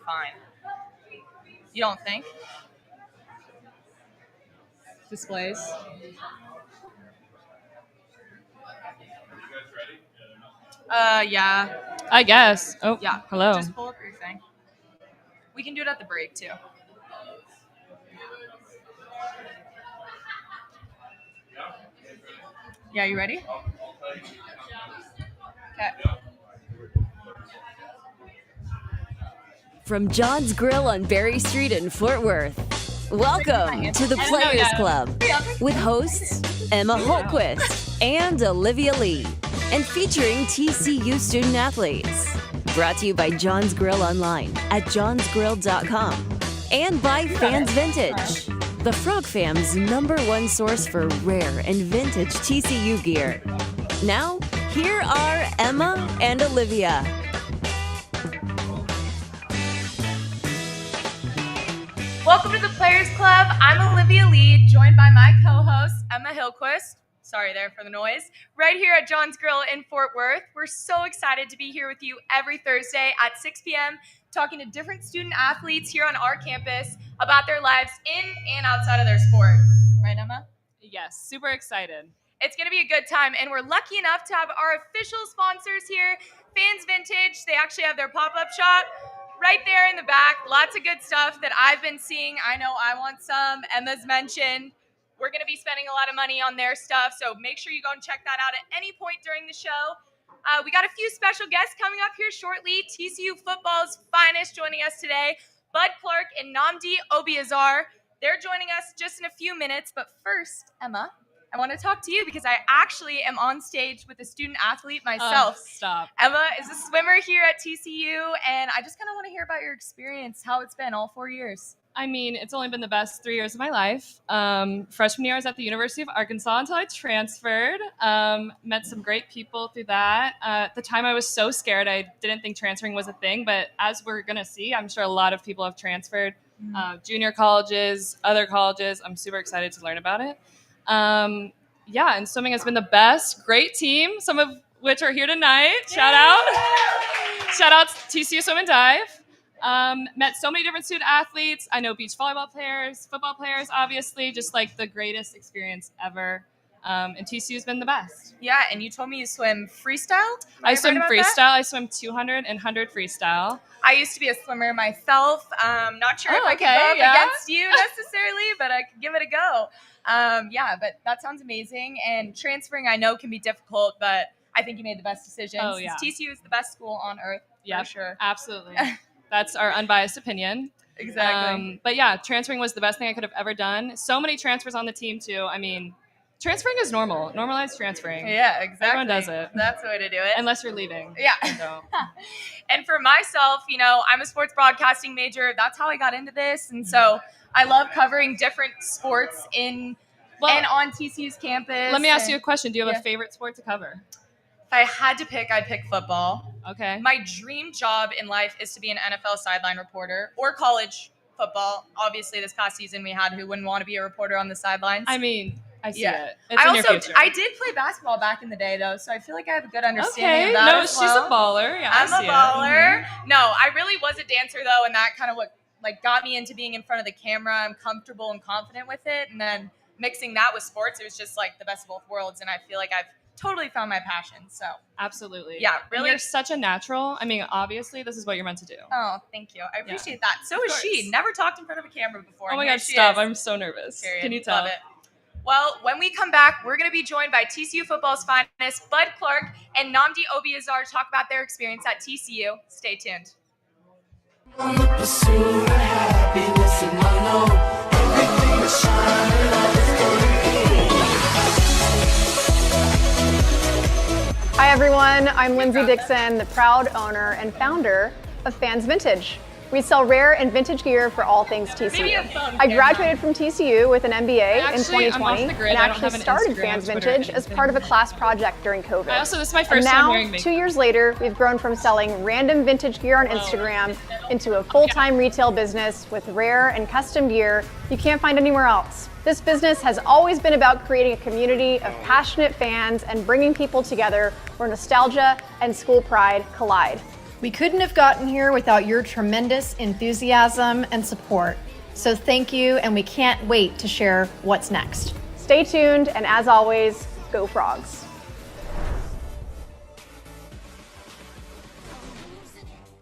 fine. You don't think? Displays. Yeah. I guess. Oh, Yeah. hello. Just pull up your thing. We can do it at the break, too. Yeah, you ready? Okay. From John's Grill on Berry Street in Fort Worth, welcome to the Players Club with hosts Emma Holtquist and Olivia Lee, and featuring TCU student athletes. Brought to you by John's Grill online at johnsgrill.com and by Fans Vintage, the Frog Fam's #1 source for rare and vintage TCU gear. Now, here are Emma and Olivia. Welcome to the Players Club. I'm Olivia Lee, joined by my co-host, Emma Hillquist. Sorry there for the noise. Right here at John's Grill in Fort Worth. We're so excited to be here with you every Thursday at 6 p.m. talking to different student athletes here on our campus about their lives in and outside of their sport. Right, Emma? Yes, super excited. It's going to be a good time, and we're lucky enough to have our official sponsors here, Fans Vintage. They actually have their pop-up shop right there in the back. Lots of good stuff that I've been seeing. I know I want some. Emma's mentioned. We're going to be spending a lot of money on their stuff, so make sure you go and check that out at any point during the show. We got a few special guests coming up here shortly. TCU football's finest joining us today, Bud Clark and Namdi Obiazor. They're joining us just in a few minutes, but first, Emma, I want to talk to you because I actually am on stage with a student athlete myself. Stop. Emma is a swimmer here at TCU, and I just kind of want to hear about your experience, how it's been all 4 years. I mean, it's only been the best 3 years of my life. Freshman year, I was at the University of Arkansas until I transferred. Met some great people through that. At the time, I was so scared. I didn't think transferring was a thing, but as we're going to see, I'm sure a lot of people have transferred. Junior colleges, other colleges. I'm super excited to learn about it. Yeah, and swimming has been the best. Great team, some of which are here tonight. Shout out. Shout out to TCU Swim and Dive. Met so many different student athletes. I know beach volleyball players, football players, obviously, just like the greatest experience ever. And TCU's been the best. Yeah, and you told me you swim freestyle? I swim freestyle. I swim 200 and 100 freestyle. I used to be a swimmer myself. Not sure if I could go up against you necessarily, but I could give it a go. Yeah, but that sounds amazing. And transferring, I know, can be difficult, but I think you made the best decision. Oh, yeah. TCU is the best school on earth, for sure. Absolutely. That's our unbiased opinion. Exactly. But yeah, transferring was the best thing I could have ever done. So many transfers on the team, too. I mean, transferring is normal. Normalize transferring. Yeah, exactly. Everyone does it. That's the way to do it. Unless you're leaving. Yeah. And for myself, I'm a sports broadcasting major. That's how I got into this. And so I love covering different sports and on TCU's campus. Let me ask you a question. Do you have a favorite sport to cover? If I had to pick, I'd pick football. Okay. My dream job in life is to be an NFL sideline reporter or college football. Obviously, this past season we had who wouldn't want to be a reporter on the sidelines. I mean, I see it. It's in your future. I did play basketball back in the day, though, so I feel like I have a good understanding of that as well. She's a baller. Yeah, I'm a baller. No, I really was a dancer, though, and that kind of what got me into being in front of the camera. I'm comfortable and confident with it, and then mixing that with sports, it was just like the best of both worlds, and I feel like I've totally found my passion. So absolutely. Yeah, really. And you're such a natural. I mean, obviously, this is what you're meant to do. Oh, thank you. I appreciate that. So is she. Never talked in front of a camera before. Oh my God, stop. I'm so nervous. Period. Can you tell? Love it. Well, when we come back, we're going to be joined by TCU football's finest, Bud Clark and Namdi Obiazor, to talk about their experience at TCU. Stay tuned. On the pursuit of happiness, and I know everything is shining all is Hi everyone, I'm Lindsay Dixon, the proud owner and founder of Fans Vintage. We sell rare and vintage gear for all things TCU. I graduated from TCU with an MBA in 2020 and actually started Fans Vintage as part of a class project during COVID. This is my first time wearing makeup. 2 years later, we've grown from selling random vintage gear on Instagram into a full-time retail business with rare and custom gear you can't find anywhere else. This business has always been about creating a community of passionate fans and bringing people together where nostalgia and school pride collide. We couldn't have gotten here without your tremendous enthusiasm and support. So thank you, and we can't wait to share what's next. Stay tuned, and as always, go Frogs.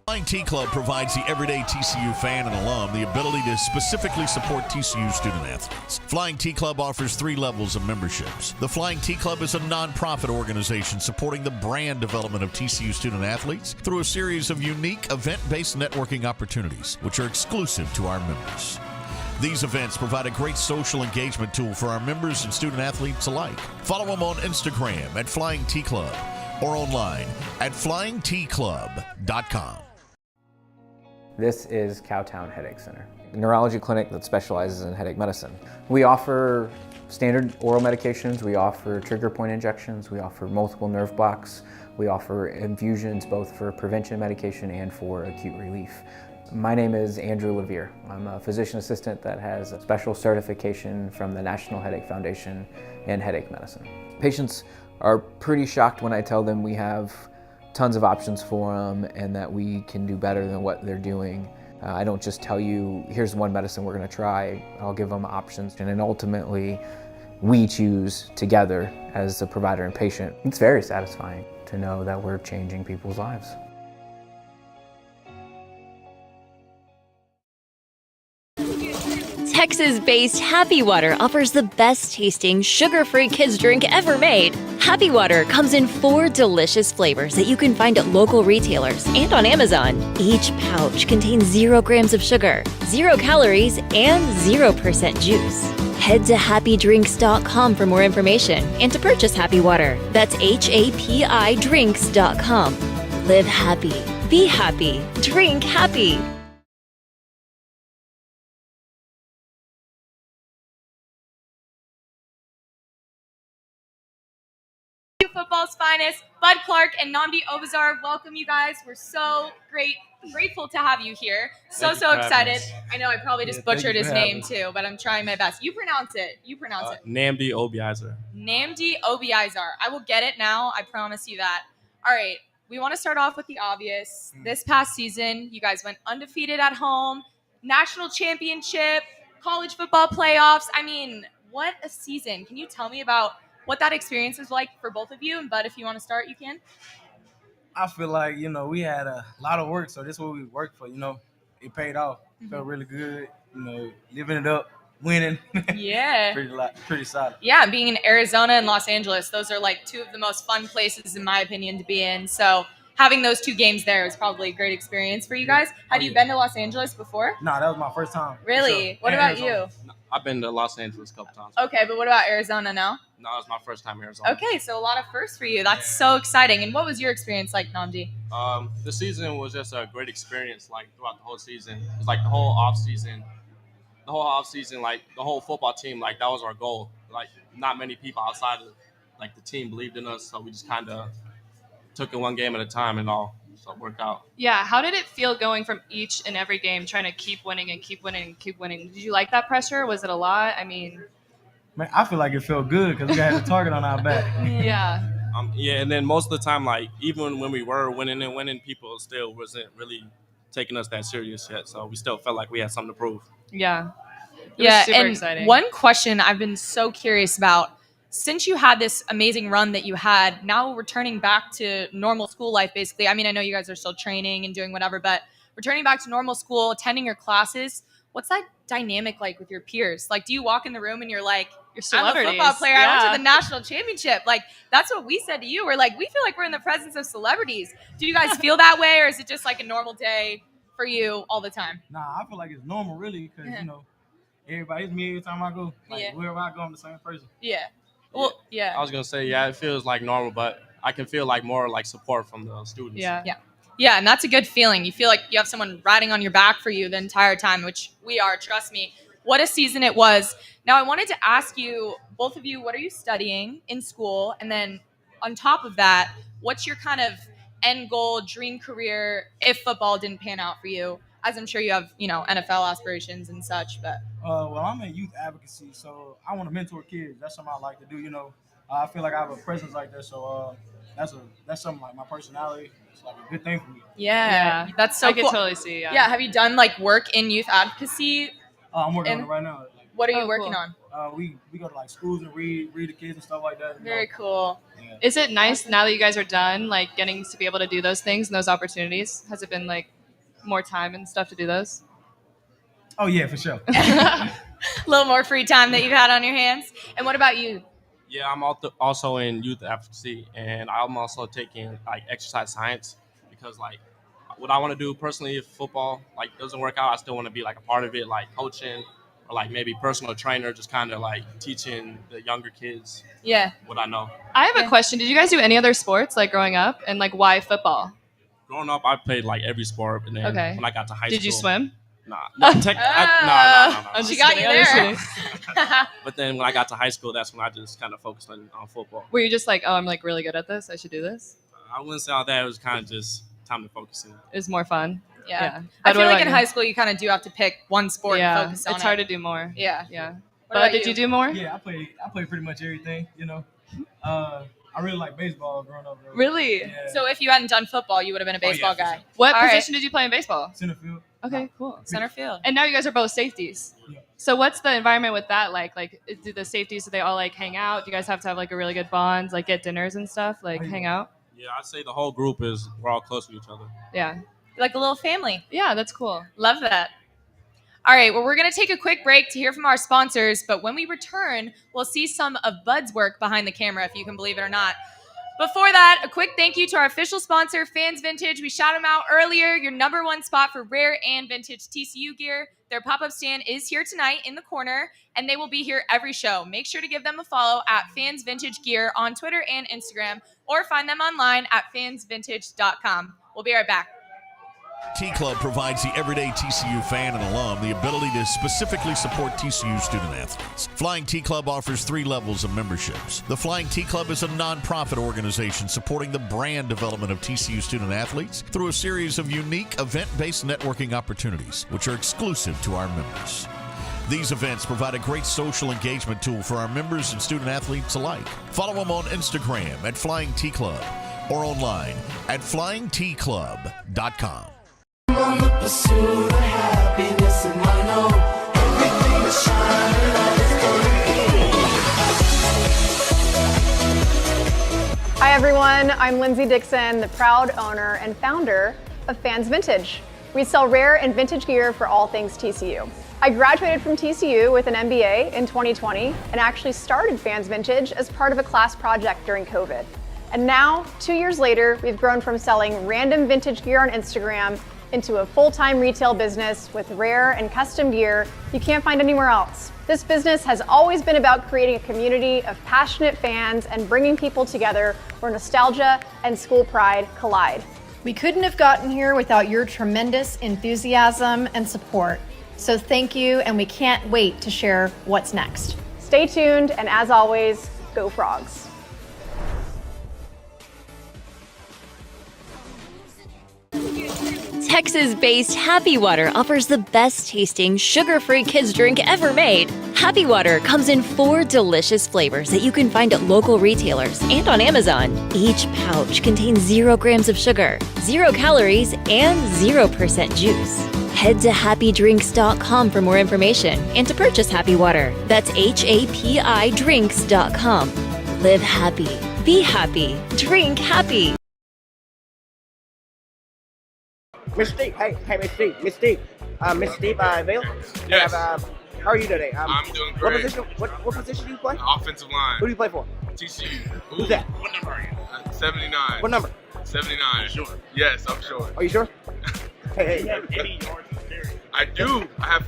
Flying T Club provides the everyday TCU fan and alum the ability to specifically support TCU student athletes. Flying T Club offers 3 levels of memberships. The Flying T Club is a nonprofit organization supporting the brand development of TCU student athletes through a series of unique event-based networking opportunities, which are exclusive to our members. These events provide a great social engagement tool for our members and student athletes alike. Follow them on Instagram at Flying T Club or online at flyingtclub.com. This is Cowtown Headache Center, a neurology clinic that specializes in headache medicine. We offer standard oral medications, we offer trigger point injections, we offer multiple nerve blocks, we offer infusions both for prevention medication and for acute relief. My name is Andrew Levere. I'm a physician assistant that has a special certification from the National Headache Foundation in headache medicine. Patients are pretty shocked when I tell them we have tons of options for them and that we can do better than what they're doing. I don't just tell you, here's one medicine we're going to try. I'll give them options, and then ultimately we choose together as the provider and patient. It's very satisfying to know that we're changing people's lives. Texas-based Happy Water offers the best tasting sugar-free kids drink ever made. Happy Water comes in 4 delicious flavors that you can find at local retailers and on Amazon. Each pouch contains 0 grams of sugar, 0 calories, and 0% juice. Head to happydrinks.com for more information and to purchase Happy Water. That's HAPI drinks.com. Live happy, be happy, drink happy. Football's finest, Bud Clark and Namdi Obiazor, welcome you guys. We're so grateful to have you here. So excited. I know I probably just butchered his name too, but I'm trying my best. You pronounce it. Namdi Obiazor. Namdi Obiazor. I will get it now. I promise you that. All right. We want to start off with the obvious. This past season, you guys went undefeated at home, national championship, college football playoffs. I mean, what a season. Can you tell me about what that experience was like for both of you? And Bud, if you want to start, you can. I feel like, we had a lot of work, so this is what we worked for, It paid off. Felt really good, living it up, winning. Yeah. pretty solid. Yeah, being in Arizona and Los Angeles, those are like 2 of the most fun places, in my opinion, to be in. So having those 2 games there was probably a great experience for you guys. Had you been to Los Angeles before? No, that was my first time. Really? Sure. What about you? No, I've been to Los Angeles a couple times. Okay, but what about Arizona now? No, it was my first time in Arizona. Okay, so a lot of firsts for you. That's so exciting. And what was your experience like, Namdi? The season was just a great experience, like throughout the whole season. It was like the whole off season, like the whole football team, like that was our goal. Like not many people outside of like the team believed in us, so we just kind of took it one game at a time and all. So it worked out. Yeah, how did it feel going from each and every game, trying to keep winning and keep winning and keep winning? Did you like that pressure? Was it a lot? I mean, Man, I feel like it felt good because we had a target on our back. yeah. And then most of the time, like even when we were winning, people still wasn't really taking us that serious yet. So we still felt like we had something to prove. Yeah. Yeah, super and exciting. one question I've been so curious about, since you had this amazing run that you had, now returning back to normal school life, basically. I mean, I know you guys are still training and doing whatever, but returning back to normal school, attending your classes, what's that dynamic like with your peers? Like, do you walk in the room and you're like, Your I'm a celebrities. football player. I went Yeah. to the national championship. Like, that's what we said to you. We're like, we feel like we're in the presence of celebrities. Do you guys feel that way, or is it just like a normal day for you all the time? Nah, I feel like it's normal, really, because, everybody's me every time I go. Like, wherever I go, I'm the same person. Yeah. Well, yeah. I was gonna say, yeah, it feels like normal, but I can feel like more like support from the students. Yeah. Yeah, and that's a good feeling. You feel like you have someone riding on your back for you the entire time, which we are, trust me. What a season it was. Now, I wanted to ask you, both of you, what are you studying in school? And then on top of that, what's your kind of end goal, dream career if football didn't pan out for you? As I'm sure you have, NFL aspirations and such, but. Well, I'm in youth advocacy, so I want to mentor kids. That's something I like to do, I feel like I have a presence like that, so that's something like my personality. it's like a good thing for me. Yeah, that's so I cool. could totally see. Yeah, have you done like work in youth advocacy? I'm working on And it right now. Like, what are you Oh, working cool. on? we go to like schools and read to kids and stuff like that. you Very know. cool. Yeah. Is it nice now that you guys are done, like getting to be able to do those things and those opportunities? Has it been like more time and stuff to do those? Oh yeah, for sure. A little more free time that you've had on your hands. And what about you? Yeah, I'm also in youth advocacy, and I'm also taking like exercise science because like what I want to do personally, if football like doesn't work out, I still want to be like a part of it, like coaching or like maybe personal trainer, just kind of like teaching the younger kids Yeah. what I know. I have a question. Did you guys do any other sports like growing up, and like why football? Growing up, I played like every sport, and then Okay. when I got to high school, Did you swim? Nah, no, no. I'm She just got kidding, you I'm just there. kidding. But then when I got to high school, that's when I just kind of focused on football. Were you just like, oh, I'm like really good at this. I should do this. I wouldn't say all that. It was kind of just time to focus in. It was more fun. Yeah. But I feel what like about in you? high school you kind of do have to pick one sport and focus on it's it. hard to do more. Yeah. Yeah. What But about did you do more? Yeah, I play pretty much everything. You know, I really like baseball growing up. Though. Really? Yeah. So if you hadn't done football, you would have been a baseball for guy. sure. What All right. position did you play in baseball? Center field. Okay, cool. Center field. And now you guys are both safeties. Yeah. So what's the environment with that like? Like, do the safeties, do they all like hang out? Do you guys have to have like a really good bond, like get dinners and stuff, like hang out? Yeah, I'd say the whole group we're all close with each other. Yeah. Like a little family. Yeah, that's cool. Love that. All right, well, we're going to take a quick break to hear from our sponsors, but when we return, we'll see some of Bud's work behind the camera, if you can believe it or not. Before that, a quick thank you to our official sponsor, Fans Vintage. We shouted them out earlier, your number one spot for rare and vintage TCU gear. Their pop-up stand is here tonight in the corner, and they will be here every show. Make sure to give them a follow at Fans Vintage Gear on Twitter and Instagram, or find them online at fansvintage.com. We'll be right back. T-Club provides the everyday TCU fan and alum the ability to specifically support TCU student athletes. Flying T-Club offers 3 levels of memberships. The Flying T-Club is a nonprofit organization supporting the brand development of TCU student athletes through a series of unique event-based networking opportunities, which are exclusive to our members. These events provide a great social engagement tool for our members and student athletes alike. Follow them on Instagram at Flying T-Club or online at flyingtclub.com. On the pursuit of happiness, and I know everything is shining like Hi everyone, I'm Lindsay Dixon, the proud owner and founder of Fans Vintage. We sell rare and vintage gear for all things TCU. I graduated from TCU with an MBA in 2020 and actually started Fans Vintage as part of a class project during COVID. And now, 2 years later, we've grown from selling random vintage gear on Instagram into a full-time retail business with rare and custom gear you can't find anywhere else. This business has always been about creating a community of passionate fans and bringing people together where nostalgia and school pride collide. We couldn't have gotten here without your tremendous enthusiasm and support. So thank you, and we can't wait to share what's next. Stay tuned, and as always, go Frogs. Texas-based Happy Water offers the best-tasting, sugar-free kids drink ever made. Happy Water comes in 4 delicious flavors that you can find at local retailers and on Amazon. Each pouch contains 0 grams of sugar, 0 calories, and 0% juice. Head to happydrinks.com for more information and to purchase Happy Water. That's HAPI drinks.com. Live happy, be happy, drink happy. Miss Steve, hey, Miss Steve, Miss Steve, Vail. Yes. How are you today? I'm doing great. What position do you play? Offensive line. Who do you play for? TCU. Who's that? What number are you? 79. What number? 79. Sure. Yes, I'm sure. Are you sure? Hey. I do. I have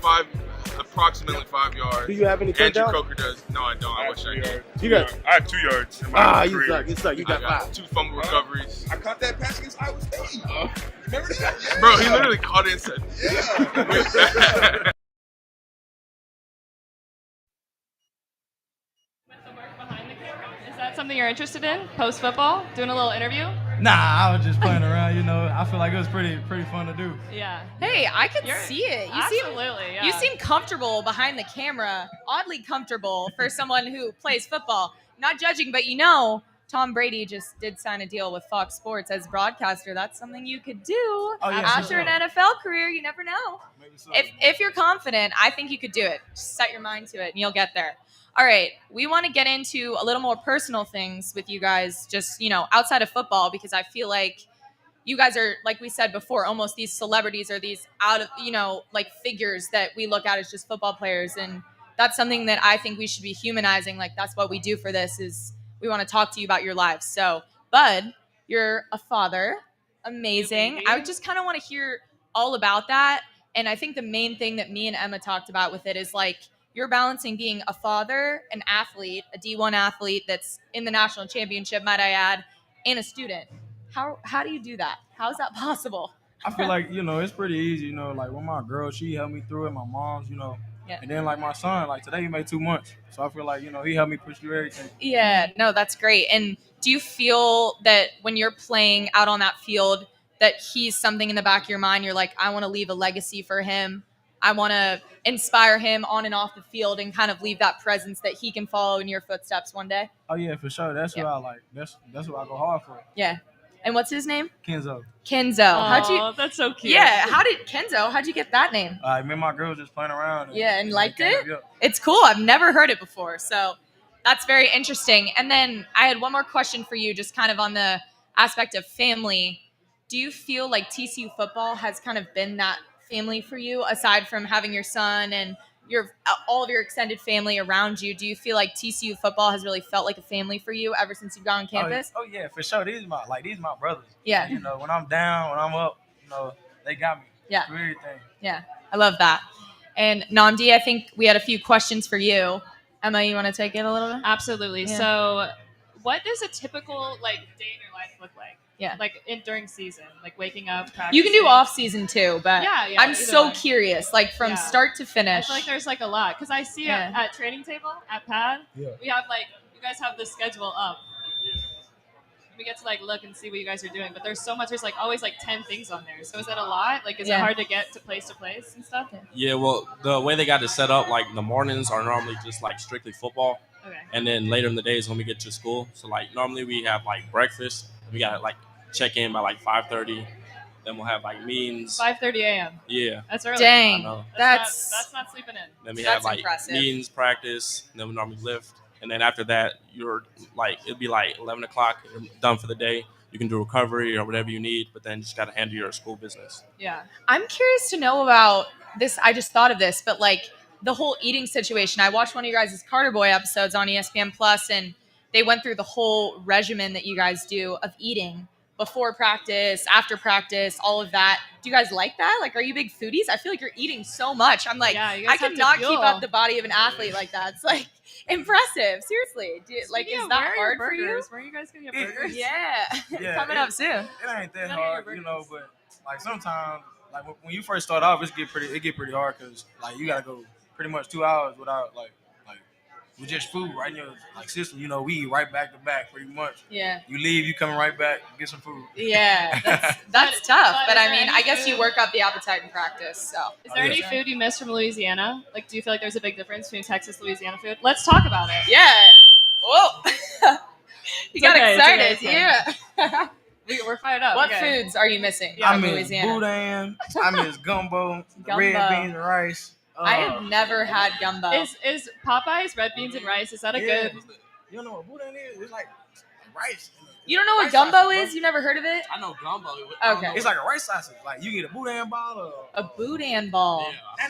approximately 5 yards. Do you have any Andrew touchdowns? Coker does. No, I don't. I wish I did. You got? I have 2 yards. In my You career. suck. You got 5. 2 fumble recoveries. I caught that pass against Iowa State. Remember that? Yeah. Bro, he literally caught it and said, Yeah. Is that something you're interested in? Post football, doing a little interview? Nah, I was just playing around. You know, I feel like it was pretty fun to do. Yeah. Hey, I can see it. Absolutely, yeah. You seem comfortable behind the camera, oddly comfortable for someone who plays football. Not judging, but Tom Brady just did sign a deal with Fox Sports as broadcaster. That's something you could do after an NFL career. You never know. Maybe so. If you're confident, I think you could do it. Just set your mind to it and you'll get there. All right, we want to get into a little more personal things with you guys, just, outside of football, because I feel like you guys are, like we said before, almost these celebrities or these out of, like figures that we look at as just football players. And that's something that I think we should be humanizing. Like, that's what we do for this, is we want to talk to you about your lives. So, Bud, you're a father. Amazing. I would just kind of want to hear all about that. And I think the main thing that me and Emma talked about with it is like, you're balancing being a father, an athlete, a D1 athlete that's in the national championship, might I add, and a student. How do you do that? How is that possible? I feel like, it's pretty easy, like with my girl, she helped me through it, my mom's, Yeah. And then like my son, like today he made 2 months. So I feel like, he helped me push through everything. Yeah, no, that's great. And do you feel that when you're playing out on that field that he's something in the back of your mind, you're like, I want to leave a legacy for him. I want to inspire him on and off the field and kind of leave that presence that he can follow in your footsteps one day? Oh yeah, for sure. That's what I like. That's what I go hard for. Yeah. And what's his name? Kenzo. Kenzo. That's so cute. Yeah. How'd you get that name? Me and my girl just playing around. And liked came it? up, yeah. It's cool. I've never heard it before. So that's very interesting. And then I had one more question for you, just kind of on the aspect of family. Do you feel like TCU football has kind of been that family for you, aside from having your son and all of your extended family around you? Do you feel like TCU football has really felt like a family for you ever since you've gone on campus? Oh yeah, for sure. These my brothers. Yeah. When I'm down, when I'm up, they got me. Yeah. Through everything. Yeah, I love that. And Namdi, I think we had a few questions for you. Emma, you want to take it a little bit? Absolutely. Yeah. So, what does a typical day in your life look like? Yeah. During season, like waking up, practicing. You can do off season too, but Yeah, I'm either so way. curious, like from start to I finish. feel like there's a lot because I see at training table at Pad, we have you guys have the schedule up. We get to look and see what you guys are doing, but there's so much. There's always 10 things on there. So is that a lot? Is it hard to get to place and stuff? Yeah, well, the way they got it set up, the mornings are normally just strictly football. Okay. And then later in the days when we get to school, so normally we have breakfast. We got check in by 5:30. Then we'll have meetings. 5:30 a.m. Yeah. That's early. Dang. I know. That's not sleeping in. Then we That's have impressive. meetings, practice. And then we normally lift. And then after that, you're it'll be 11 o'clock. You're done for the day. You can do recovery or whatever you need, but then you just got to handle your school business. Yeah. I'm curious to know about this. I just thought of this, but the whole eating situation. I watched one of you guys' Carter Boy episodes on ESPN Plus, and they went through the whole regimen that you guys do of eating before practice, after practice, all of that. Do you guys like that? Are you big foodies? I feel like you're eating so much. I'm Yeah, you I guys could have to not keep fuel. up the body of an athlete like that. It's impressive. Seriously. Is that hard for you? Where are you guys gonna get burgers? Yeah. Coming up soon. It ain't that None of hard, your but sometimes when you first start off, it get pretty hard because you gotta go pretty much 2 hours without with just food right in your system. We eat right back to back pretty much. Yeah. You leave, you coming right back, get some food. Yeah. That's tough. But is I there mean, any I guess you food? work up the appetite in practice. So Is there any food you miss from Louisiana? Do you feel like there's a big difference between Texas and Louisiana food? Let's talk about it. yeah. Whoa. You got okay, excited. it's okay. Yeah. We're fired up. What okay. foods are you missing I from miss Louisiana? boudin. I miss gumbo, Gumbo. red beans and rice. I have never had gumbo. Is Popeye's red beans and rice? Is that a good? You don't know what boudin is? It's like rice. You don't know what rice gumbo sausage, is? You never heard of it? I know gumbo. Okay. It's like a rice sausage. You get a boudin ball or A boudin ball. Yeah.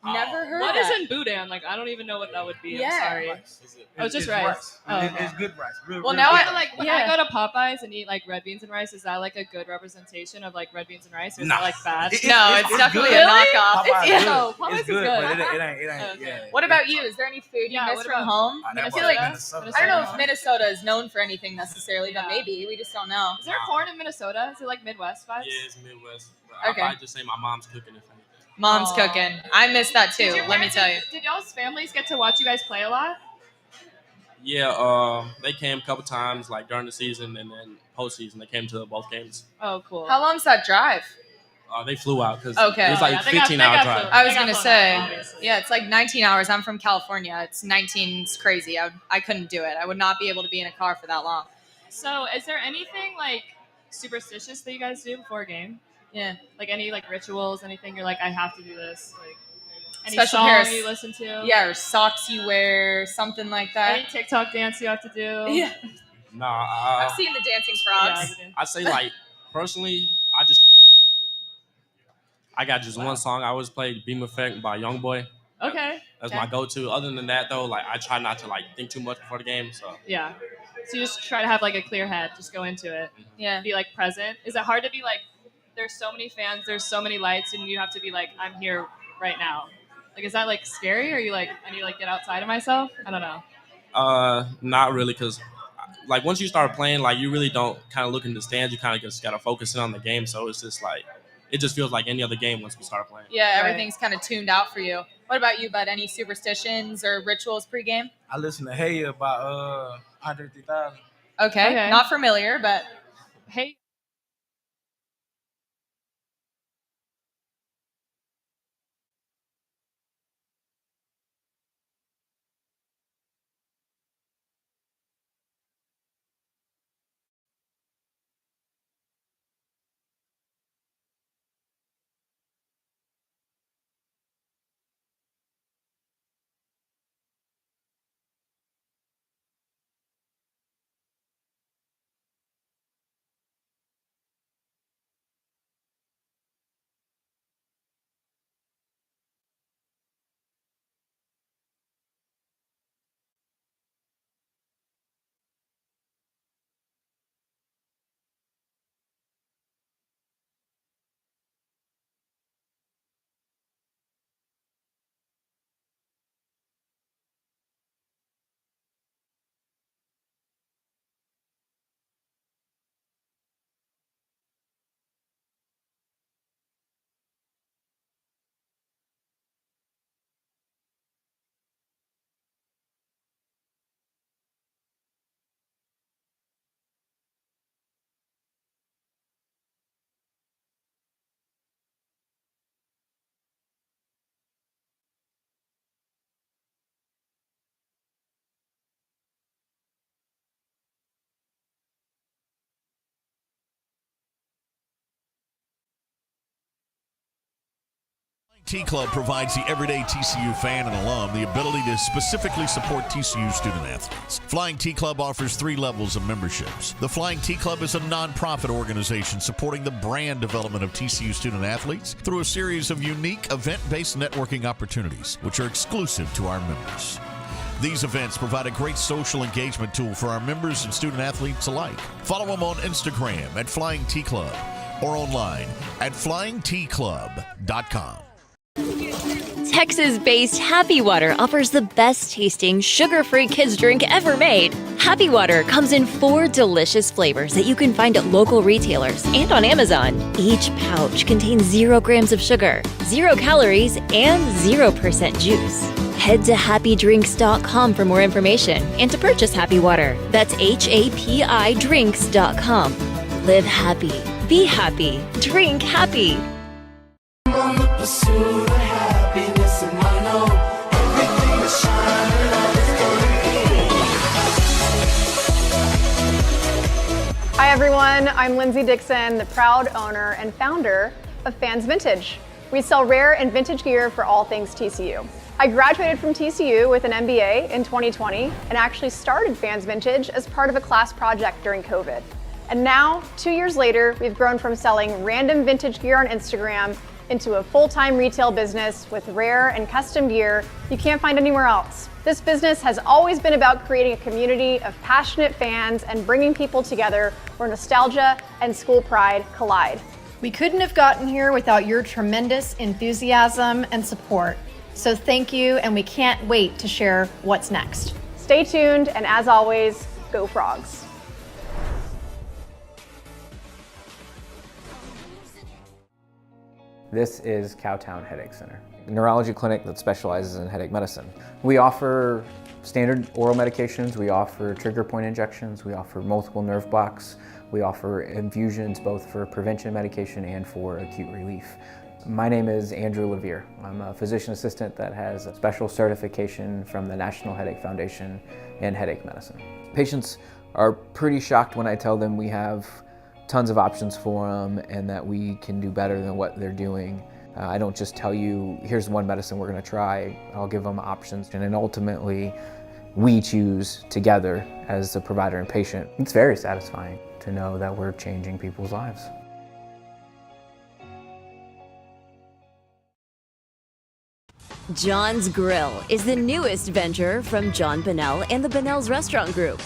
Never heard What of is that. in boudin? I don't even know what that would be. Yeah. I'm sorry. Oh, just it's rice. Oh, It's, okay. it's good rice. Real, Well, real now good I rice. When I go to Popeyes and eat red beans and rice, is that a good representation of red beans and rice, or is Nah. that bad? No, it's definitely good. a knockoff. Popeyes It's- good. No, Popeyes It's is good, good. but it ain't. Okay. Yeah. What about you? Is there any food you Yeah, miss what from about- home? That I was feel like Minnesota. I don't know if Minnesota is known for anything necessarily, but Yeah. maybe we just don't know. Is there corn in Minnesota? Is it Midwest vibes? Yeah, it's Midwest. But Okay. I probably just say my mom's cooking if anything. Mom's Aw. cooking. I miss that too. Did your Let me parents- tell you. Did y'all's families get to watch you guys play a lot? Yeah, they came a couple times during the season and then postseason. They came to both games. Oh, cool. How long's that drive? They flew out because Okay. it was like Yeah, a they got 15-hour drive. I was They got gonna flown say, out, obviously. yeah, it's like 19 hours. I'm from California. It's 19. It's crazy. I couldn't do it. I would not be able to be in a car for that long. So, is there anything like superstitious that you guys do before a game? Yeah. Like any like rituals, anything you're like, I have to do this? Like any Special song pair of you listen to? Yeah, or socks you wear, something like that. Any TikTok dance you have to do? Yeah. Nah, I've seen the dancing frogs. Yeah, I say like personally, I got just one song I always play, Beam Effect by YoungBoy. Okay. That's my go-to. Other than that though, like I try not to like think too much before the game. So Yeah. So you just try to have like a clear head, just go into it. Yeah. Be like present. Is it hard to be like, there's so many fans, there's so many lights, and you have to be like, I'm here right now. Like, is that like scary? Or are you like, I need to like get outside of myself? I don't know. not really, because like once you start playing, like you really don't kind of look in the stands. You kind of just gotta focus in on the game. So it's just like it just feels like any other game once we start playing. Yeah, everything's kind of tuned out for you. What about you, bud? Any superstitions or rituals pregame? I listen to Hey Ya by Andre 3000. Okay. Not familiar, but Hey. T Club provides the everyday TCU fan and alum the ability to specifically support TCU student athletes. Flying T Club offers 3 levels of memberships. The Flying T Club is a nonprofit organization supporting the brand development of TCU student athletes through a series of unique event-based networking opportunities, which are exclusive to our members. These events provide a great social engagement tool for our members and student athletes alike. Follow them on Instagram at Flying T Club or online at flyingtclub.com. Texas-based Happy Water offers the best-tasting, sugar-free kids drink ever made. Happy Water comes in 4 delicious flavors that you can find at local retailers and on Amazon. Each pouch contains 0 grams of sugar, 0 calories, and 0% juice. Head to happydrinks.com for more information and to purchase Happy Water. That's HAPIDrinks.com. Live happy, be happy, drink happy. On the pursuit of happiness, and I know everything is shining on its Hi everyone, I'm Lindsay Dixon, the proud owner and founder of Fans Vintage. We sell rare and vintage gear for all things TCU. I graduated from TCU with an MBA in 2020 and actually started Fans Vintage as part of a class project during COVID. And now, 2 years later, we've grown from selling random vintage gear on Instagram into a full-time retail business with rare and custom gear you can't find anywhere else. This business has always been about creating a community of passionate fans and bringing people together where nostalgia and school pride collide. We couldn't have gotten here without your tremendous enthusiasm and support. So thank you, and we can't wait to share what's next. Stay tuned, and as always, go Frogs. This is Cowtown Headache Center, a neurology clinic that specializes in headache medicine. We offer standard oral medications, we offer trigger point injections, we offer multiple nerve blocks, we offer infusions both for prevention medication and for acute relief. My name is Andrew Levere. I'm a physician assistant that has a special certification from the National Headache Foundation in headache medicine. Patients are pretty shocked when I tell them we have tons of options for them and that we can do better than what they're doing. I don't just tell you, here's one medicine we're going to try. I'll give them options, and then ultimately we choose together as the provider and patient. It's very satisfying to know that we're changing people's lives. John's Grill is the newest venture from John Bennell and the Bennell's Restaurant Group.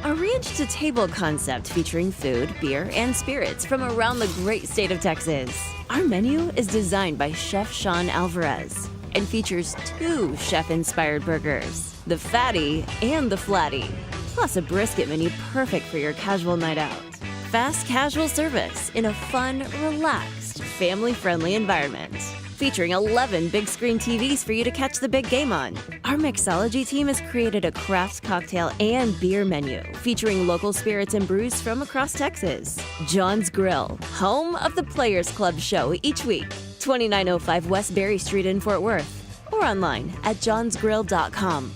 A ranch-to-table concept featuring food, beer, and spirits from around the great state of Texas. Our menu is designed by Chef Sean Alvarez and features 2 chef-inspired burgers, the Fatty and the Flatty, plus a brisket menu perfect for your casual night out. Fast casual service in a fun, relaxed, family-friendly environment. Featuring 11 big screen TVs for you to catch the big game on. Our mixology team has created a craft cocktail and beer menu featuring local spirits and brews from across Texas. John's Grill, home of the Players Club show each week. 2905 West Berry Street in Fort Worth. Or online at johnsgrill.com.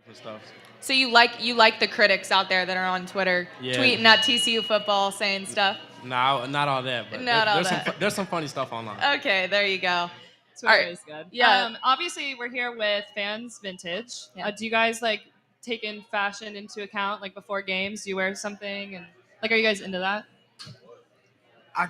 and stuff. So you like the critics out there that are on Twitter tweeting at TCU football saying stuff? No, not all that, but there's some funny stuff online. Okay, there you go. Twitter All right. is good. Yeah. Obviously, we're here with Fans Vintage. Yeah. Do you guys like take in fashion into account? Like before games, do you wear something, and like, are you guys into that? I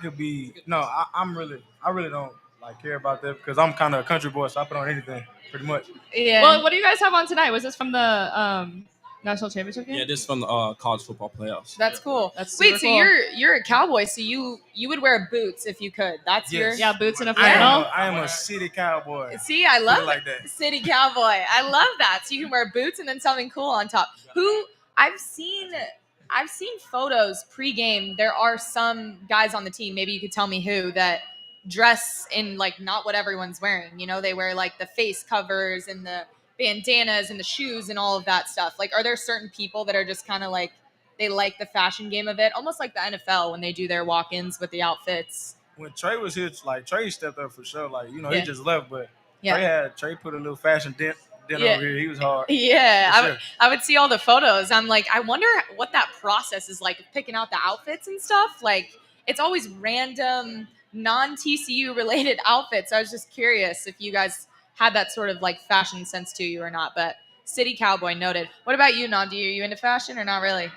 really don't like care about that because I'm kind of a country boy, so I put on anything pretty much. Yeah. Well, what do you guys have on tonight? Was this from the national championship game? Yeah, this is from the college football playoffs. That's cool. That's Wait, super so cool. you're a cowboy, so you would wear boots if you could. That's Yes. Yeah, boots and a flannel. I am a city cowboy. See, I love Put it like that. City Cowboy. I love that. So you can wear boots and then something cool on top. Who I've seen photos pregame. There are some guys on the team, maybe you could tell me who, that dress in like not what everyone's wearing. You know, they wear like the face covers and the bandanas and the shoes and all of that stuff. Like, are there certain people that are just kind of like, they like the fashion game of it, almost like the NFL when they do their walk-ins with the outfits? When Trey was here, like Trey stepped up for sure. Like, you know, he Yeah. just left, but Yeah. Trey put a little fashion dent over here. He was hard. Yeah, For sure. I would see all the photos. I'm like, I wonder what that process is like, picking out the outfits and stuff. Like, it's always random, non-TCU related outfits. I was just curious if you guys had that sort of like fashion sense to you or not. But City Cowboy noted. What about you, Namdi? Are you into fashion or not really?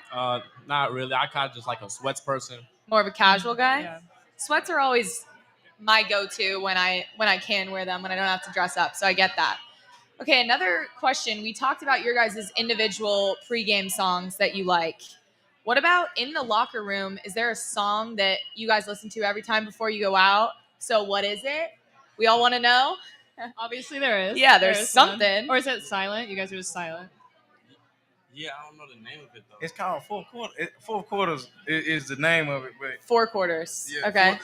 Not really. I kind of just like a sweats person. More of a casual guy? Yeah. Sweats are always my go-to when I can wear them, when I don't have to dress up. So I get that. Okay, another question. We talked about your guys' individual pregame songs that you like. What about in the locker room? Is there a song that you guys listen to every time before you go out? So what is it? We all want to know. Obviously, there is. Yeah, There there's is one. something. Or is it silent? You guys are just silent. Yeah, I don't know the name of it though. It's called Four Quarters. Four Quarters is the name of it, but 4 quarters. yeah, Okay.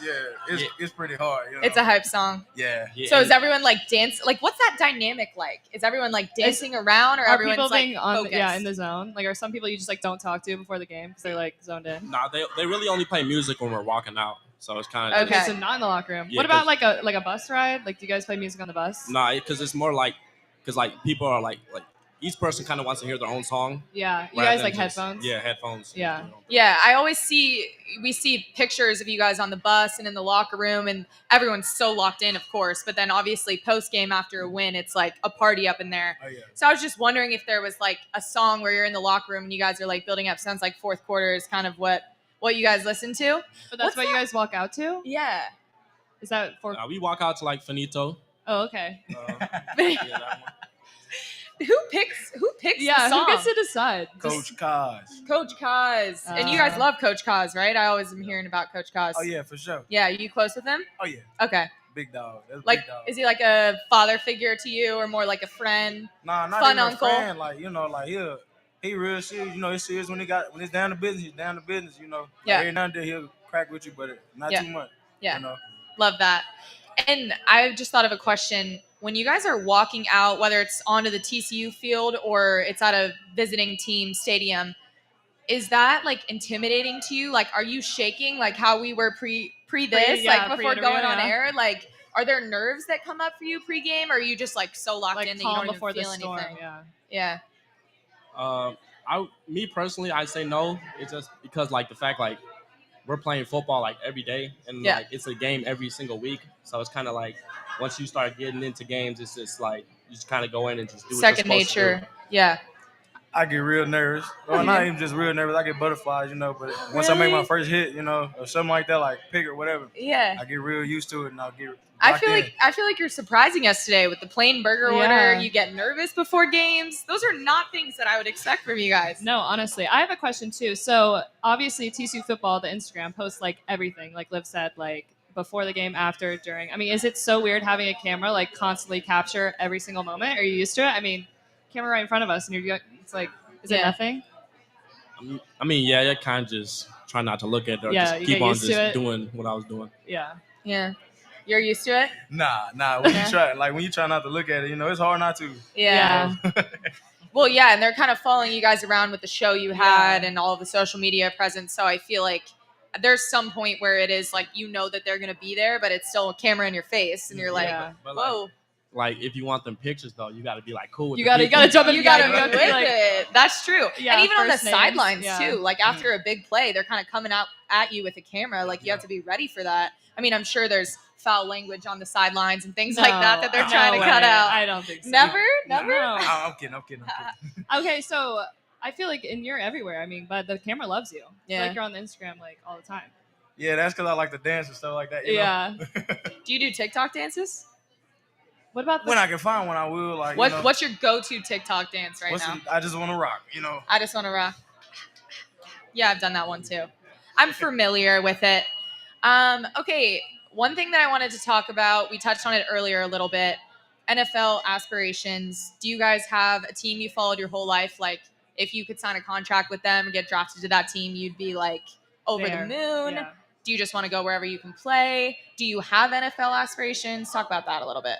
it's pretty hard. You know? It's a hype song. Yeah. So is everyone like dance? Like, what's that dynamic like? Is everyone like dancing around, or Are everyone's people like being on? focused? Yeah, in the zone. Like, are some people you just like don't talk to before the game because they're like zoned in? Nah, they really only play music when we're walking out. So it's kind of Okay. So not in the locker room. Yeah, What about like a bus ride? Like, do you guys play music on the bus? Nah, because it's more like people are like each person kind of wants to hear their own song. Yeah, you rather guys than like just- headphones. Yeah, headphones. Yeah. Yeah, I always we see pictures of you guys on the bus and in the locker room, and everyone's so locked in, of course. But then obviously post game after a win, it's like a party up in there. Oh, yeah. So I was just wondering if there was like a song where you're in the locker room and you guys are like building up. Sounds like fourth quarter is kind of what you guys listen to. But that's what you guys walk out to? Yeah. Is that for? We walk out to like Finito. Oh, okay. Yeah, that one. Who picks Yeah, the song? who gets to decide? Coach Kaz. Coach Kaz. And you guys love Coach Kaz, right? I always am hearing about Coach Kaz. Oh yeah, for sure. Yeah, you close with him? Oh yeah. Okay. Big dog. That's Like, big dog. is he like a father figure to you, or more like a friend? Nah, not fun even uncle? a friend. Like, you know, like he real serious. You know, he's serious when it's down to business. He's down to business. You know. Like, Yeah. every now and then he'll crack with you, but not Yeah. too much. Yeah. You know. Love that. And I just thought of a question. When you guys are walking out, whether it's onto the TCU field or it's at a visiting team stadium, is that like intimidating to you? Like, are you shaking like how we were pre this, like before pre-interview, going on yeah. air? Like, are there nerves that come up for you pregame, or are you just like so locked Like in that you calm don't even before the feel storm. anything? Yeah. Yeah. Me personally, I say no. It's just because like the fact like we're playing football like every day, and Yeah. like it's a game every single week. So it's kind of like once you start getting into games, it's just like you just kind of go in and just do what Second you're supposed to nature. Yeah. I get real nervous. Well, not even just real nervous. I get butterflies, you know. But once I make my first hit, you know, or something like that, like pick or whatever, Yeah. I get real used to it, and I'll get. I locked feel in. like you're surprising us today with the plain burger order. Yeah. You get nervous before games. Those are not things that I would expect from you guys. No, honestly, I have a question too. So obviously, TCU football, the Instagram posts like everything, like Liv said, like before the game, after, during. I mean, is it so weird having a camera like constantly capture every single moment? Are you used to it? I mean, camera right in front of us, and it's like, is it Yeah. nothing? I mean, yeah, I kind of just try not to look at it or Yeah, just you keep get on used to just it. doing what I was doing. Yeah. Yeah. You're used to it? Nah. When you try not to look at it, you know, it's hard not to. Yeah. Well, yeah, and they're kind of following you guys around with the show you had and all of the social media presence. So I feel like there's some point where it is like, you know that they're going to be there, but it's still a camera in your face. And you're like, Yeah. But, whoa. like if you want them pictures though, you got to be like cool with You the gotta people. jump in. You gotta you be have to with be like, it. That's true. Yeah, and even on the first names, sidelines yeah. too. Like after a big play, they're kind of coming out at you with a camera. Like you have to be ready for that. I mean, I'm sure there's foul language on the sidelines and things like that they're trying to cut out. I don't think so. Never. No. I'm kidding. Okay, so I feel like you're everywhere. I mean, but the camera loves you. Yeah. Like you're on the Instagram like all the time. Yeah, that's because I like to dance and stuff like that. You know? Do you do TikTok dances? What about when I can find one, I will. Like, What's your go-to TikTok dance right now? I just want to rock. You know. I just want to rock. Yeah, I've done that one too. I'm familiar with it. Okay, one thing that I wanted to talk about, we touched on it earlier a little bit. NFL aspirations. Do you guys have a team you followed your whole life? Like, if you could sign a contract with them and get drafted to that team, you'd be like over the moon. Yeah. Do you just want to go wherever you can play? Do you have NFL aspirations? Talk about that a little bit.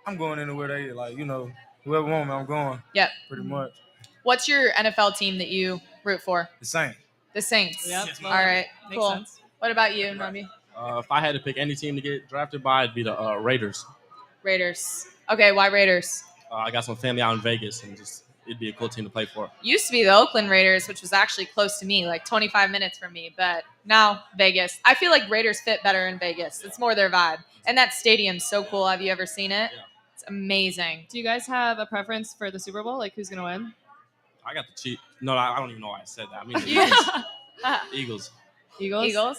I'm going anywhere they like. You know, whoever want me, I'm going. Yep. Pretty much. What's your NFL team that you root for? The Saints. The Saints. Yep. All right. Makes Cool. sense. What about you, Namdi? If I had to pick any team to get drafted by, it'd be the Raiders. Raiders. Okay, why Raiders? I got some family out in Vegas, and it'd be a cool team to play for. Used to be the Oakland Raiders, which was actually close to me, like 25 minutes from me, but now Vegas. I feel like Raiders fit better in Vegas. It's more their vibe. And that stadium's so cool. Have you ever seen it? Yeah. It's amazing. Do you guys have a preference for the Super Bowl? Like who's gonna win? I got the Chiefs. No, I don't even know why I said that. I mean, the Eagles. Eagles. Eagles?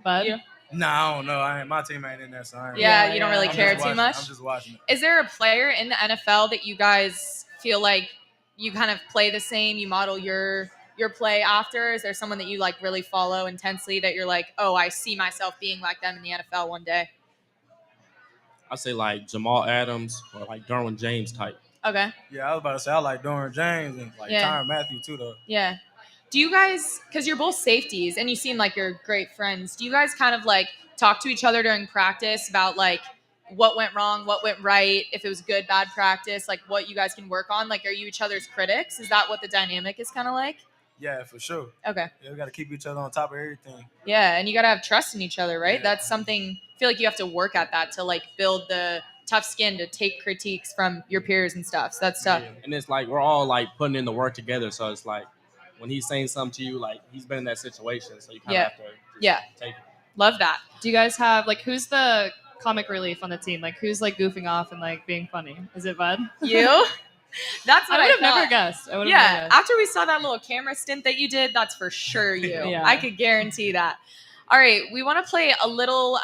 Bud? You? No, I don't know. My team ain't in there, so I ain't Yeah, you don't really I'm care just too watching- much? I'm just watching it. Is there a player in the NFL that you guys feel like you kind of play the same, you model your play after? Is there someone that you like really follow intensely that you're like, oh, I see myself being like them in the NFL one day? I say like Jamal Adams or like Derwin James type. Okay. Yeah, I was about to say I like Dorn James and like Yeah. Tyrann Mathieu too, though. Yeah. Do you guys, because you're both safeties and you seem like you're great friends, do you guys kind of like talk to each other during practice about like what went wrong, what went right, if it was good, bad practice, like what you guys can work on? Like, are you each other's critics? Is that what the dynamic is kind of like? Yeah, for sure. Okay. Yeah, we got to keep each other on top of everything. Yeah, and you got to have trust in each other, right? Yeah. That's something, I feel like you have to work at that to like build the tough skin to take critiques from your peers and stuff. So that's tough. Yeah. And it's like we're all like putting in the work together. So it's like when he's saying something to you, like he's been in that situation, so you kind of have to just take it. Love that. Do you guys have like who's the comic relief on the team? Like who's like goofing off and like being funny? Is it Bud? You? That's what I I would have thought. never guessed. Yeah, after we saw that little camera stint that you did, that's for sure you. Yeah. I could guarantee that. All right, we want to play a little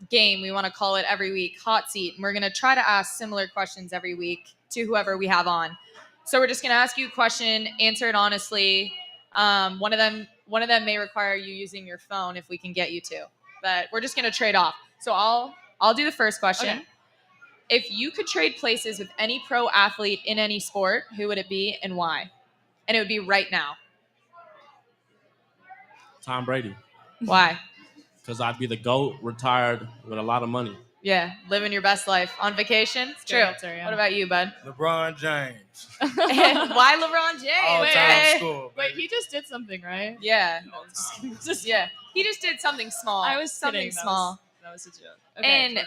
game. We want to call it every week Hot Seat. And we're going to try to ask similar questions every week to whoever we have on. So we're just going to ask you a question, answer it honestly. One of them may require you using your phone if we can get you to. But we're just going to trade off. So I'll do the first question. Okay. If you could trade places with any pro athlete in any sport, who would it be and why? And it would be right now. Tom Brady, Why? because I'd be the GOAT, retired with a lot of money. Yeah, living your best life on vacation. It's true. Good answer, yeah. What about you, bud? LeBron James. Why LeBron James? All-time score. Wait, he just did something, right? Yeah. Yeah. He just did something small. I was something kidding. small. That was a joke. Okay, And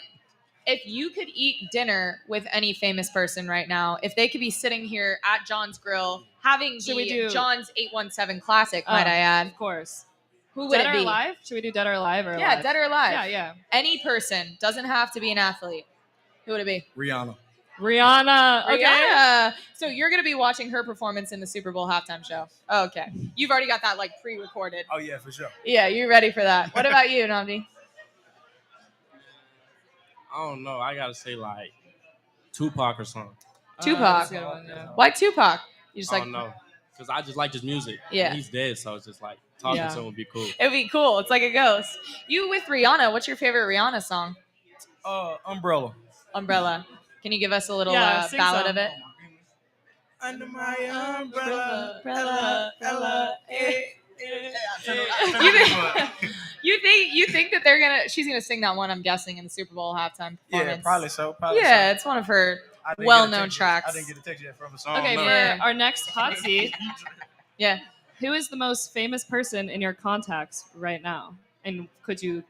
if you could eat dinner with any famous person right now, if they could be sitting here at John's Grill having Should we the do- John's 817 Classic, might I add, Of course. who would Dead it or be? alive? Should we do dead or alive or Yeah, alive? dead or alive. Yeah, yeah. Any person. Doesn't have to be an athlete. Who would it be? Rihanna. Rihanna. Okay. Rihanna. So you're going to be watching her performance in the Super Bowl halftime show. Oh, okay. You've already got that like pre-recorded. Oh, yeah, for sure. Yeah, you're ready for that. What about you, Namdi? I don't know. I gotta say like Tupac or something. Tupac. That's a good one, yeah. Why Tupac? You just I like, don't know, because I just like his music. Yeah. And he's dead, so it's just like talking Yeah. to him would be cool. it'd be cool. It's like a ghost. You with Rihanna, what's your favorite Rihanna song? Umbrella. Umbrella. Can you give us a little Yeah, sing ballad some. of it? Under my umbrella, Umbrella, Ella, You think that she's gonna sing that one? I'm guessing in the Super Bowl halftime performance. Yeah, probably so. Yeah, it's one of her I didn't get a well-known text- tracks. I didn't get a text yet from her, so I Okay, don't for know. Yeah. our next hot seat, Yeah. who is the most famous person in your contacts right now? And could you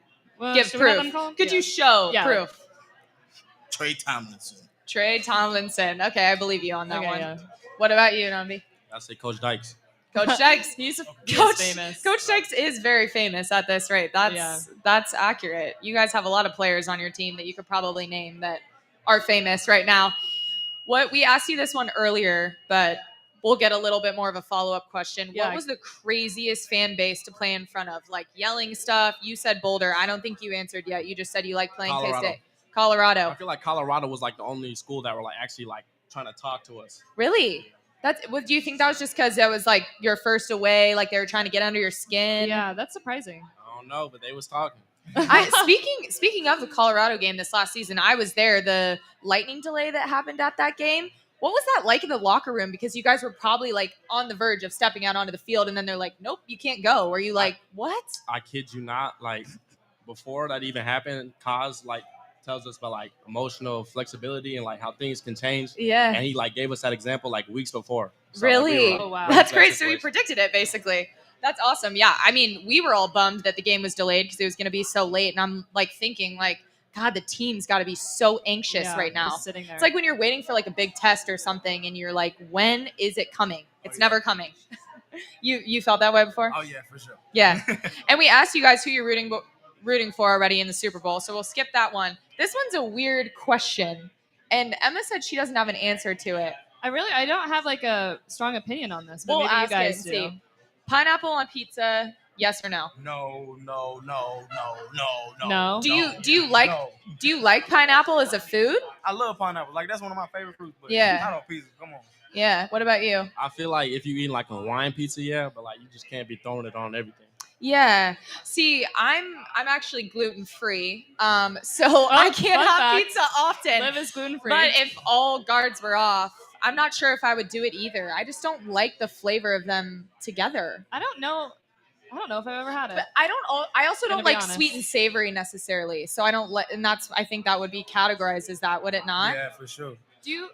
Give should we have them proof. call? Could Yeah. you show Yeah. proof? Trey Tomlinson. Trey Tomlinson. Okay, I believe you on that Okay, one. yeah. What about you, Namdi? I say Coach Dykes. Coach Dykes. He's Coach, famous. Coach Dykes is very famous at this rate. That's accurate. You guys have a lot of players on your team that you could probably name that are famous right now. What we asked you this one earlier, but we'll get a little bit more of a follow-up question. Yeah. What was the craziest fan base to play in front of? Like yelling stuff. You said Boulder. I don't think you answered yet. You just said you like playing Colorado. K-State. Colorado. I feel like Colorado was like the only school that were like actually like trying to talk to us. Really? Do you think that was just because that was like your first away, like they were trying to get under your skin? Yeah, that's surprising. I don't know, but they was talking. Speaking of the Colorado game this last season, I was there. The lightning delay that happened at that game. What was that like in the locker room? Because you guys were probably like on the verge of stepping out onto the field, and then they're like, "Nope, you can't go." Were you like, "What?" I kid you not. Like before that even happened, Kaz like tells us about like emotional flexibility and like how things can change. Yeah. And he like gave us that example like weeks before. So, Really? like, we were wow. That's ready great. for So that you situation. predicted it, basically. That's awesome. Yeah. I mean, we were all bummed that the game was delayed because it was going to be so late. And I'm like thinking, like, God, the team's got to be so anxious Yeah, right now. just sitting there. It's like when you're waiting for like a big test or something, and you're like, when is it coming? It's never coming. You felt that way before? Oh yeah, for sure. Yeah. And we asked you guys who you're rooting for already in the Super Bowl, so we'll skip that one. This one's a weird question, and Emma said she doesn't have an answer to it. I don't have like a strong opinion on this, but We'll maybe you ask it guys and do. see. Pineapple on pizza, yes or no? No. No? Do you like pineapple as a food? I love pineapple. Like that's one of my favorite fruits. But Yeah. not on pizza. Come on. Yeah. What about you? I feel like if you eat like a Hawaiian pizza, yeah, but like you just can't be throwing it on everything. Yeah. See, I'm actually gluten free, so I can't fun have fact. pizza often. Liv is gluten free. But if all guards were off, I'm not sure if I would do it either. I just don't like the flavor of them together. I don't know if I've ever had it. But I also Gonna don't be like honest. sweet and savory necessarily. So I don't and I think that would be categorized as that, would it not? Yeah, for sure. Do you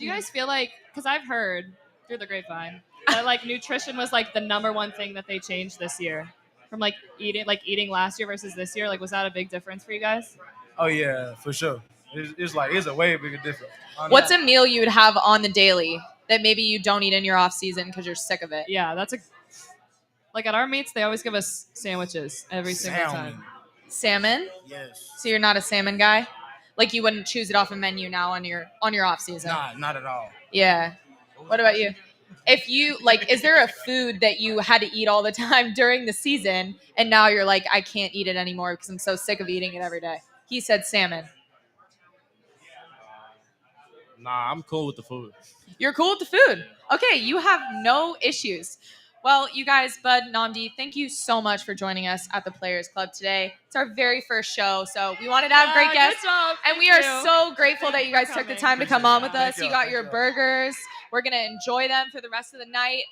guys feel like, because I've heard through the grapevine that like nutrition was like the number one thing that they changed this year from like eating last year versus this year? Like, was that a big difference for you guys? Oh yeah, for sure. It's a way bigger difference. What's a meal you would have on the daily that maybe you don't eat in your off season because you're sick of it? Yeah, like at our meets, they always give us sandwiches every single time. Salmon? Yes. So you're not a salmon guy? Like you wouldn't choose it off a menu now on your off season? Nah, not at all. Yeah. What about you? If you like, is there a food that you had to eat all the time during the season and now you're like, I can't eat it anymore because I'm so sick of eating it every day? He said salmon. Nah, I'm cool with the food. You're cool with the food. Okay, you have no issues. Well, you guys, Bud, Namdi, thank you so much for joining us at the Players Club today. It's our very first show, so we wanted to have great guests. Good job. And we are so grateful that you guys took the coming. time to come on with us. Thank You y'all. got your burgers. We're going to enjoy them for the rest of the night.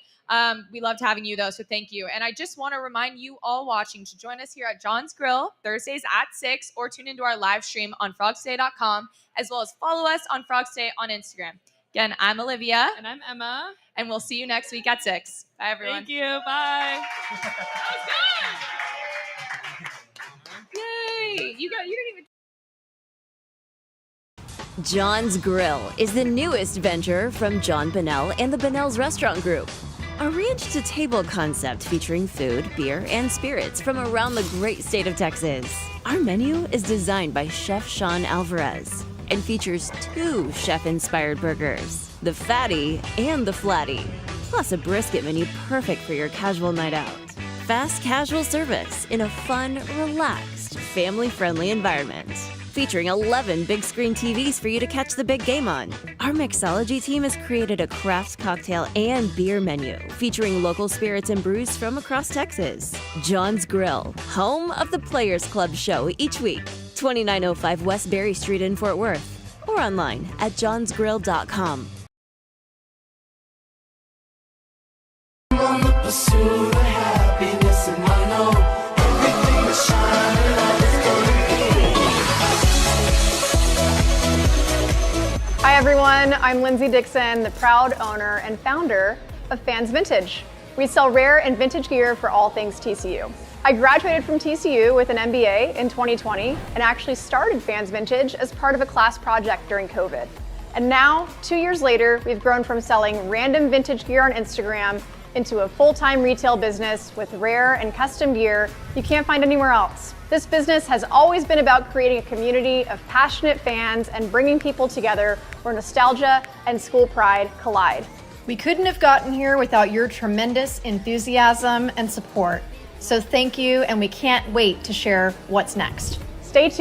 We loved having you, though, so thank you. And I just want to remind you all watching to join us here at John's Grill Thursdays at 6 or tune into our live stream on frogstay.com, as well as follow us on Frogstay on Instagram. Again, I'm Olivia. And I'm Emma. And we'll see you next week at 6. Bye, everyone. Thank you. Bye. Yay! You didn't even. John's Grill is the newest venture from John Bennell and the Bennell's Restaurant Group. A ranch-to-table concept featuring food, beer, and spirits from around the great state of Texas. Our menu is designed by Chef Sean Alvarez and features 2 chef-inspired burgers, the Fatty and the Flatty, plus a brisket menu perfect for your casual night out. Fast casual service in a fun, relaxed, family-friendly environment. Featuring 11 big screen TVs for you to catch the big game on. Our mixology team has created a craft cocktail and beer menu featuring local spirits and brews from across Texas. John's Grill, home of the Players Club show each week. 2905 West Berry Street in Fort Worth. Or online at johnsgrill.com. On the pursuit of happiness, and I know everything is shining on its Hi everyone, I'm Lindsay Dixon, the proud owner and founder of Fans Vintage. We sell rare and vintage gear for all things TCU. I graduated from TCU with an MBA in 2020 and actually started Fans Vintage as part of a class project during COVID. And now, 2 years later, we've grown from selling random vintage gear on Instagram into a full-time retail business with rare and custom gear you can't find anywhere else. This business has always been about creating a community of passionate fans and bringing people together where nostalgia and school pride collide. We couldn't have gotten here without your tremendous enthusiasm and support. So thank you, and we can't wait to share what's next. Stay tuned.